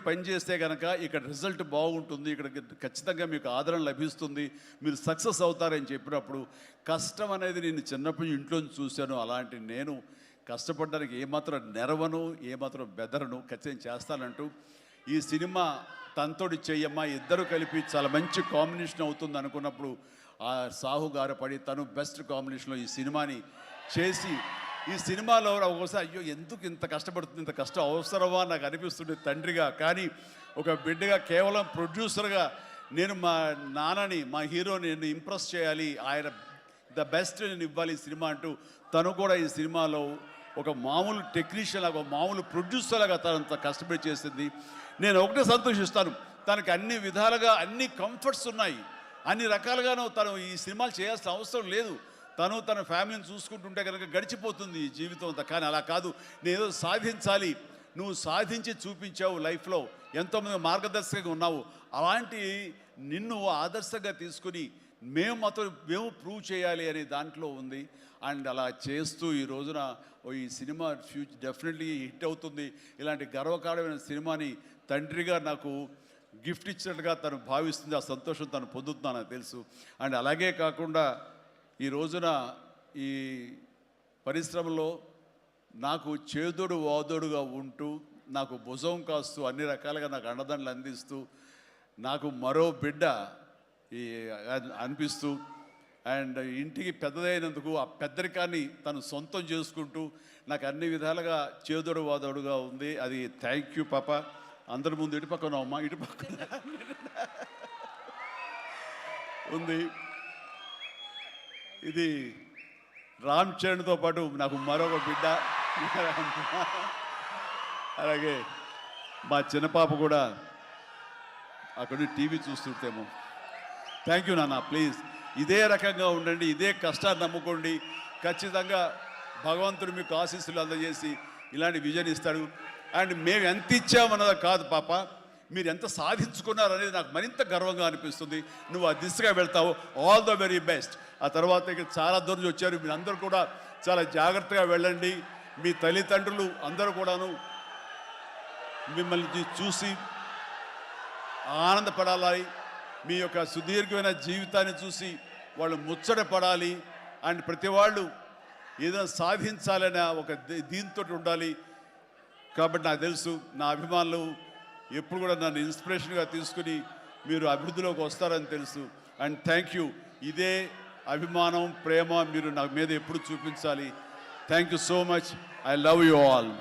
పని చేస్తే కనుక ఇక్కడ రిజల్ట్ బాగుంటుంది, ఇక్కడ ఖచ్చితంగా మీకు ఆదరణ లభిస్తుంది, మీరు సక్సెస్ అవుతారని చెప్పినప్పుడు కష్టం అనేది నేను చిన్నప్పుడు ఇంట్లో చూశాను. అలాంటి నేను కష్టపడడానికి ఏమాత్రం నెరవను, ఏమాత్రం బెదరను, ఖచ్చితంగా చేస్తానంటూ ఈ సినిమా తనతోటి చెయ్యమ్మా ఇద్దరు కలిపి చాలా మంచి కాంబినేషన్ అవుతుంది అనుకున్నప్పుడు ఆ సాహు గారు పడి తను బెస్ట్ కాంబినేషన్లో ఈ సినిమాని చేసి ఈ సినిమాలో ఒకసారి అయ్యో ఎందుకు ఇంత కష్టపడుతుంది, ఇంత కష్టం అవసరమా నాకు అనిపిస్తుంది తండ్రిగా. కానీ ఒక బిడ్డగా కేవలం ప్రొడ్యూసర్గా నేను మా నాన్నని, మా హీరోని నేను ఇంప్రెస్ చేయాలి, ఆయన ద బెస్ట్ నేను ఇవ్వాలి ఈ సినిమా అంటూ తను కూడా ఈ సినిమాలో ఒక మామూలు టెక్నీషియన్ లాగా, మామూలు ప్రొడ్యూసర్ లాగా తనంత కష్టపడి చేసింది. నేను ఒకటే సంతోషిస్తాను, తనకు అన్ని విధాలుగా అన్ని కంఫర్ట్స్ ఉన్నాయి, అన్ని రకాలుగాను తను ఈ సినిమాలు చేయాల్సిన అవసరం లేదు. తను తన ఫ్యామిలీని చూసుకుంటుంటే కనుక గడిచిపోతుంది ఈ జీవితం అంతా. కానీ అలా కాదు, నేనేదో సాధించాలి, నువ్వు సాధించి చూపించావు, లైఫ్లో ఎంతోమంది మార్గదర్శకంగా ఉన్నావు, అలాంటి నిన్ను ఆదర్శంగా తీసుకుని మేము ప్రూవ్ చేయాలి అనే దాంట్లో ఉంది. అండ్ అలా చేస్తూ ఈ రోజున ఈ సినిమా డెఫినెట్లీ హిట్ అవుతుంది. ఇలాంటి గర్వకారణమైన సినిమాని తండ్రిగా నాకు గిఫ్ట్ ఇచ్చినట్టుగా తను భావిస్తుంది, ఆ సంతోషం తను పొందుతున్నానని తెలుసు. అండ్ అలాగే కాకుండా ఈ రోజున ఈ పరిశ్రమలో నాకు చేదోడు వాదోడుగా ఉంటూ, నాకు భుజం కాస్తూ, అన్ని రకాలుగా నాకు అండదండలు అందిస్తూ, నాకు మరో బిడ్డ ఈ అనిపిస్తూ, అండ్ ఇంటికి పెద్దదైనందుకు ఆ పెద్దరికాన్ని తను సొంతం చేసుకుంటూ నాకు అన్ని విధాలుగా చేదోడు వాదోడుగా ఉంది. అది థ్యాంక్ యూ పాప. అందరి ముందు ఇటు పక్కన అమ్మ, ఇటు పక్కన ఉంది. ఇది రామ్ చరణ్తో పాటు నాకు మరొక బిడ్డ, అలాగే మా చిన్న పాప కూడా అక్కడ టీవీ చూస్తుంటేమో. థ్యాంక్ యూ నాన్న, ప్లీజ్ ఇదే రకంగా ఉండండి, ఇదే కష్టాన్ని నమ్ముకోండి, ఖచ్చితంగా భగవంతుడు మీకు ఆశీస్సులు అందజేసి ఇలాంటి విజన్ ఇస్తాడు. అండ్ మేము ఎంత ఇచ్చామన్నది కాదు పాప, మీరు ఎంత సాధించుకున్నారు అనేది నాకు మరింత గర్వంగా అనిపిస్తుంది. నువ్వు ఆ దిశగా వెళ్తావు, ఆల్ ద వెరీ బెస్ట్. ఆ తర్వాత ఇక్కడ చాలా దూరం వచ్చారు, మీరు అందరూ కూడా చాలా జాగ్రత్తగా వెళ్ళండి. మీ తల్లిదండ్రులు అందరూ కూడాను మిమ్మల్ని చూసి ఆనందపడాలి, మీ యొక్క సుదీర్ఘమైన జీవితాన్ని చూసి వాళ్ళు ముచ్చటపడాలి. అండ్ ప్రతి వాళ్ళు ఏదైనా సాధించాలనే ఒక దీంతో ఉండాలి. కాబట్టి నాకు తెలుసు నా అభిమానులు ఎప్పుడు కూడా నన్ను ఇన్స్పిరేషన్గా తీసుకుని మీరు అభివృద్ధిలోకి వస్తారని తెలుసు. And thank you. ఇదే అభిమానం, ప్రేమ మీరు నా మీద ఎప్పుడు చూపించాలి. Thank you so much. I love you all.